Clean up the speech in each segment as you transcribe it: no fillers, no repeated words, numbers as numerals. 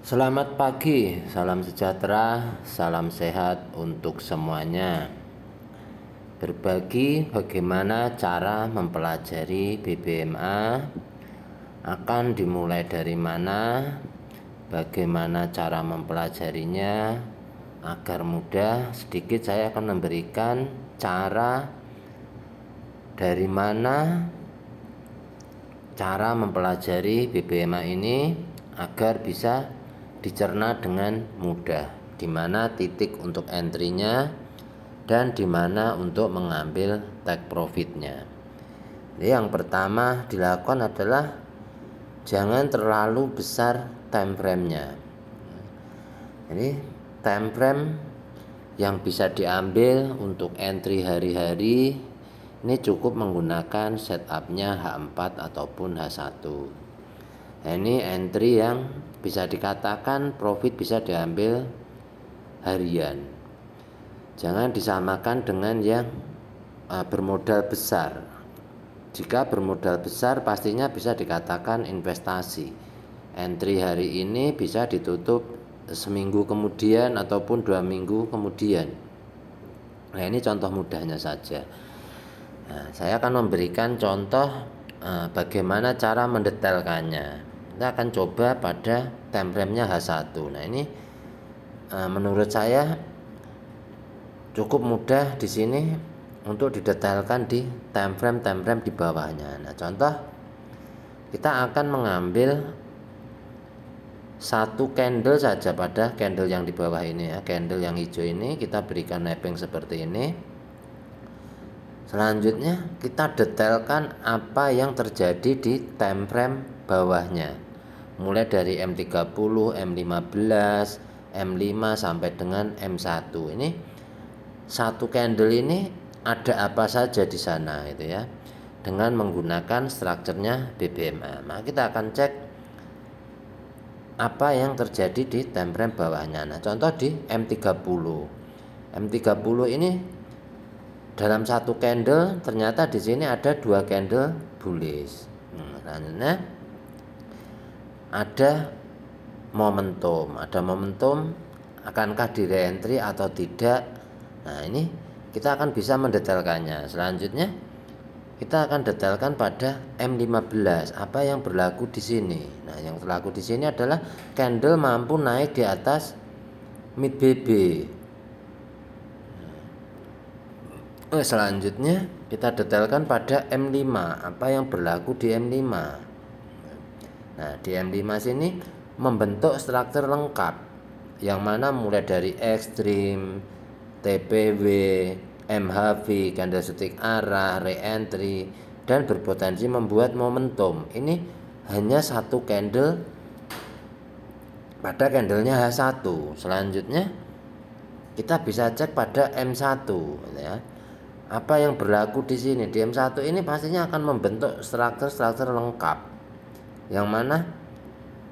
Selamat pagi, salam sejahtera, salam sehat untuk semuanya. Berbagi bagaimana cara mempelajari BBMA, akan dimulai dari mana, bagaimana cara mempelajarinya, agar mudah. Sedikit saya akan memberikan cara dari mana cara mempelajari BBMA ini agar bisa dicerna dengan mudah, di mana titik untuk entry-nya dan di mana untuk mengambil take profit-nya. Jadi yang pertama dilakukan adalah jangan terlalu besar time frame-nya. Jadi time frame yang bisa diambil untuk entry hari-hari ini cukup menggunakan setupnya H4 ataupun H1. Nah, ini entry yang bisa dikatakan profit bisa diambil harian. Jangan disamakan dengan yang bermodal besar. Jika bermodal besar pastinya bisa dikatakan investasi. Entry hari ini bisa ditutup seminggu kemudian ataupun 2 minggu kemudian. Nah, ini contoh mudahnya saja. Nah, saya akan memberikan contoh bagaimana cara mendetailkannya. Kita akan coba pada time frame-nya H1. Nah, ini menurut saya cukup mudah di sini untuk didetailkan di time frame di bawahnya. Nah, contoh kita akan mengambil satu candle saja pada candle yang di bawah ini ya. Candle yang hijau ini kita berikan mapping seperti ini. Selanjutnya kita detailkan apa yang terjadi di time frame bawahnya, mulai dari M30, M15, M5 sampai dengan M1. Ini satu candle ini ada apa saja di sana itu ya, dengan menggunakan strukturnya BBMA. Nah, kita akan cek apa yang terjadi di time frame bawahnya. Nah, contoh di M30. M30 ini dalam satu candle ternyata di sini ada 2 candle bullish. Selanjutnya ada momentum, akankah di re-entry atau tidak. Nah, ini kita akan bisa mendetailkannya. Selanjutnya kita akan detailkan pada M15 apa yang berlaku di sini. Nah, yang berlaku di sini adalah candle mampu naik di atas mid BB. Selanjutnya kita detailkan pada M5 apa yang berlaku di M5. Nah, di M5 sini membentuk struktur lengkap yang mana mulai dari ekstrim, TPW, MHV, candlestick arah, re-entry, dan berpotensi membuat momentum. Ini hanya satu candle pada candlenya H1. Selanjutnya kita bisa cek pada M1 ya. Apa yang berlaku di sini di M1 ini pastinya akan membentuk struktur lengkap yang mana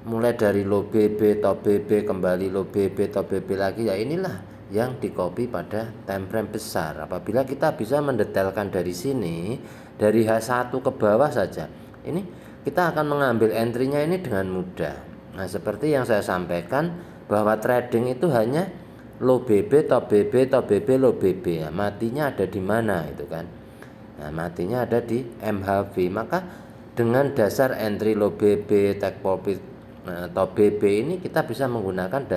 mulai dari low BB, top BB, kembali low BB, top BB lagi, ya inilah yang di copy pada time frame besar. Apabila kita bisa mendetailkan dari sini, dari H1 ke bawah saja, ini kita akan mengambil entry-nya ini dengan mudah. Nah, seperti yang saya sampaikan bahwa trading itu hanya low BB, top BB, top BB, low BB. Ya, matinya ada di mana itu kan? Nah, matinya ada di MHV. Maka dengan dasar entry low BB, take profit top BB ini kita bisa menggunakan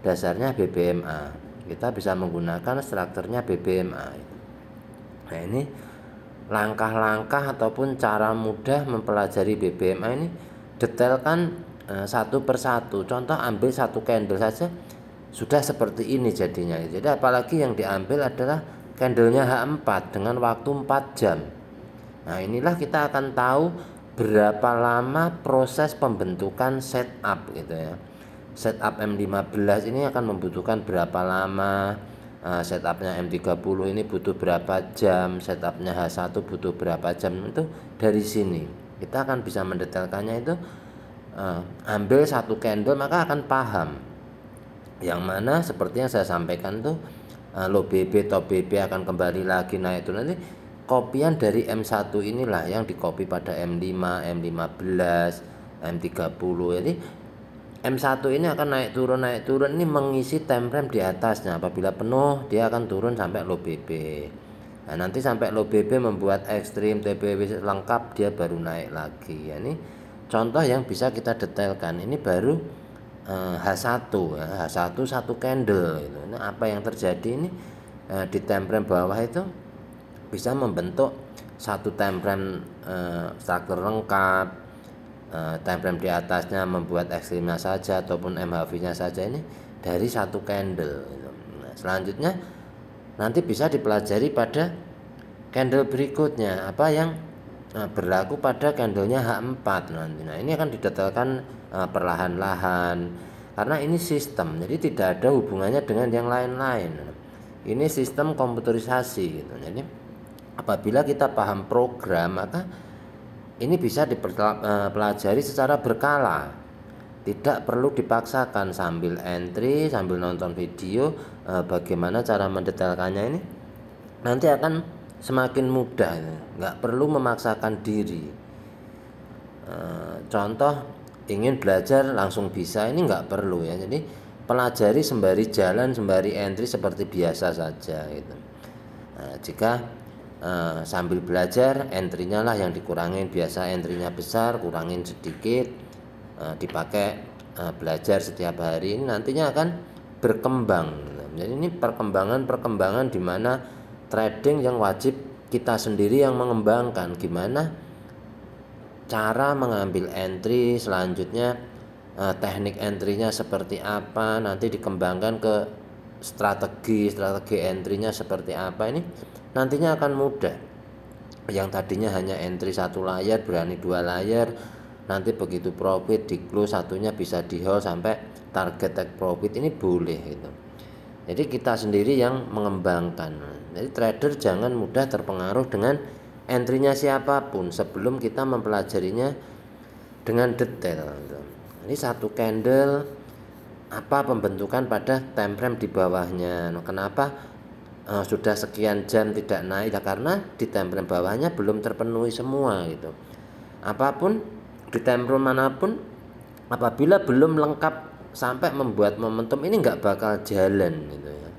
dasarnya BBMA. Kita bisa menggunakan strukturnya BBMA. Nah, ini langkah-langkah ataupun cara mudah mempelajari BBMA ini detailkan satu persatu. Contoh ambil satu candle saja sudah seperti ini jadinya. Jadi apalagi yang diambil adalah candlenya H4 dengan waktu 4 jam. Nah, inilah kita akan tahu berapa lama proses pembentukan setup gitu ya. Setup M15 ini akan membutuhkan berapa lama, setupnya M30 ini butuh berapa jam, setupnya H1 butuh berapa jam. Itu dari sini kita akan bisa mendetailkannya. Itu ambil satu candle maka akan paham yang mana seperti yang saya sampaikan tuh low BB, top BB akan kembali lagi naik itu. Nanti kopian dari M1 inilah yang dikopi pada M5, M15, M30. Jadi M1 ini akan naik turun ini mengisi time frame di atasnya. Apabila penuh dia akan turun sampai low BB. Nah, nanti sampai low BB membuat ekstrim TBW lengkap dia baru naik lagi. Ya, ini contoh yang bisa kita detailkan. Ini baru H1 ya, H1 satu candle gitu. Nah, apa yang terjadi ini di time frame bawah itu bisa membentuk satu time frame struktur lengkap, time frame di atasnya membuat ekstrimnya saja ataupun MHV-nya saja ini dari satu candle gitu. Nah, selanjutnya nanti bisa dipelajari pada candle berikutnya apa yang berlaku pada candlenya H4 nanti. Nah, ini akan didetailkan perlahan-lahan karena ini sistem, jadi tidak ada hubungannya dengan yang lain-lain. Ini sistem komputerisasi gitu. Jadi apabila kita paham program, maka ini bisa dipelajari secara berkala, tidak perlu dipaksakan sambil entry, sambil nonton video bagaimana cara mendetailkannya. Ini nanti akan semakin mudah, nggak perlu memaksakan diri. Contoh ingin belajar langsung bisa, ini nggak perlu ya. Jadi pelajari sembari jalan, sembari entry seperti biasa saja gitu. Nah, jika sambil belajar entry-nya lah yang dikurangin, biasa entry-nya besar kurangin sedikit, dipakai belajar setiap hari, ini nantinya akan berkembang. Jadi ini perkembangan di mana trading yang wajib kita sendiri yang mengembangkan, gimana cara mengambil entry selanjutnya, teknik entry-nya seperti apa, nanti dikembangkan ke strategi entry-nya seperti apa. Ini nantinya akan mudah. Yang tadinya hanya entry satu layar berani dua layar, nanti begitu profit di close satunya bisa di hold sampai target take profit, ini boleh gitu. Jadi kita sendiri yang mengembangkan. Jadi trader jangan mudah terpengaruh dengan entry-nya siapapun sebelum kita mempelajarinya dengan detail. Ini satu candle, apa pembentukan pada time frame di bawahnya. Nah, kenapa sudah sekian jam tidak naik? Ya, karena di time frame bawahnya belum terpenuhi semua gitu. Apapun di time frame manapun, apabila belum lengkap sampai membuat momentum, ini nggak bakal jalan gitu ya.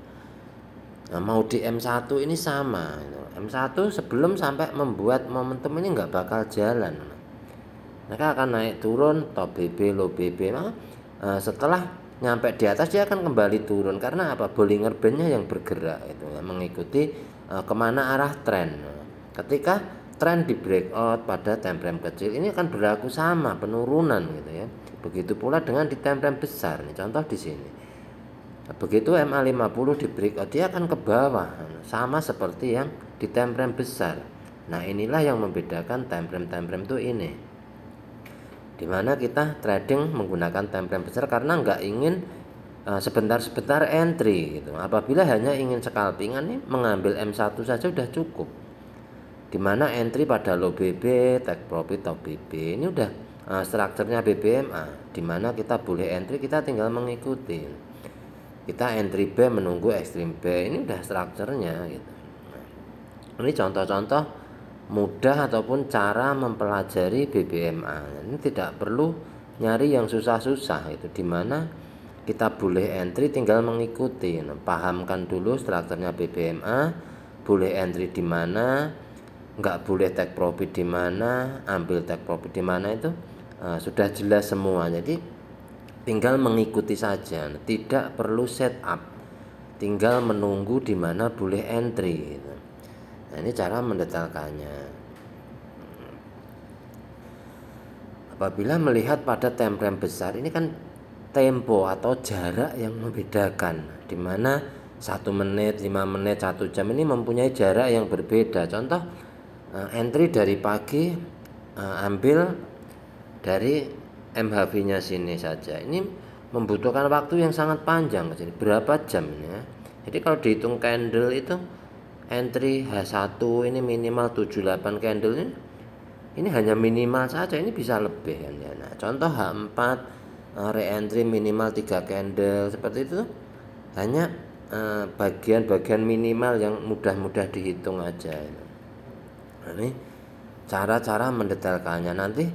Nah, mau di M1 ini sama gitu. M1 sebelum sampai membuat momentum ini nggak bakal jalan. Mereka akan naik turun, top BB, low BB. Nah, setelah nyampe di atas dia akan kembali turun karena apa? Bollinger Band-nya yang bergerak itu ya, mengikuti kemana arah tren. Ketika tren di breakout pada time frame kecil, ini akan berlaku sama penurunan gitu ya. Begitu pula dengan di time frame besar nih, contoh di sini. Begitu MA50 di breakout, dia akan ke bawah, sama seperti yang di time frame besar. Nah, inilah yang membedakan time frame itu ini. Dimana kita trading menggunakan time frame besar karena nggak ingin sebentar-sebentar entry gitu. Apabila hanya ingin scalpingan nih, mengambil M1 saja sudah cukup. Dimana entry pada low BB, take profit, top BB, ini udah strukturnya BBMA, dimana kita boleh entry, kita tinggal mengikuti. Kita entry B menunggu ekstrim B, ini udah strukturnya gitu. Ini contoh-contoh mudah ataupun cara mempelajari BBMA. Ini tidak perlu nyari yang susah-susah itu, dimana kita boleh entry tinggal mengikuti. Nah, pahamkan dulu strukturnya BBMA, boleh entry di mana, nggak boleh take profit di mana, ambil take profit di mana, itu sudah jelas semua. Jadi tinggal mengikuti saja, tidak perlu setup, tinggal menunggu di mana boleh entry gitu. Nah, ini cara mendetailkannya. Apabila melihat pada time frame besar, ini kan tempo atau jarak yang membedakan, di mana 1 menit, 5 menit, 1 jam ini mempunyai jarak yang berbeda. Contoh entry dari pagi, ambil dari MHV-nya sini saja, ini membutuhkan waktu yang sangat panjang. Jadi berapa jam ya? Jadi kalau dihitung candle itu entry H1 ini minimal 7-8 candle, ini hanya minimal saja, ini bisa lebih kan ya. Nah, contoh H4 re-entry minimal 3 candle seperti itu, hanya bagian-bagian minimal yang mudah-mudah dihitung aja. Nah, ini cara-cara mendetailkannya. Nanti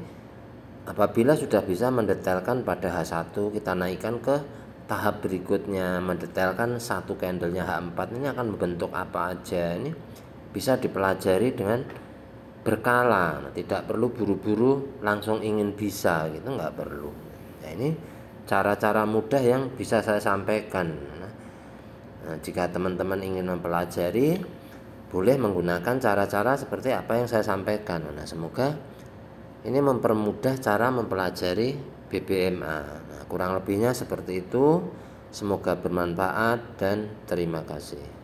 Apabila sudah bisa mendetailkan pada H1, kita naikkan ke tahap berikutnya, mendetailkan satu candlenya H4 ini akan membentuk apa aja. Ini bisa dipelajari dengan berkala, tidak perlu buru-buru langsung ingin bisa gitu, nggak perlu. Nah, ini cara-cara mudah yang bisa saya sampaikan. Nah, jika teman-teman ingin mempelajari, boleh menggunakan cara-cara seperti apa yang saya sampaikan. Nah, semoga ini mempermudah cara mempelajari BBMA. Nah, kurang lebihnya seperti itu. Semoga bermanfaat dan terima kasih.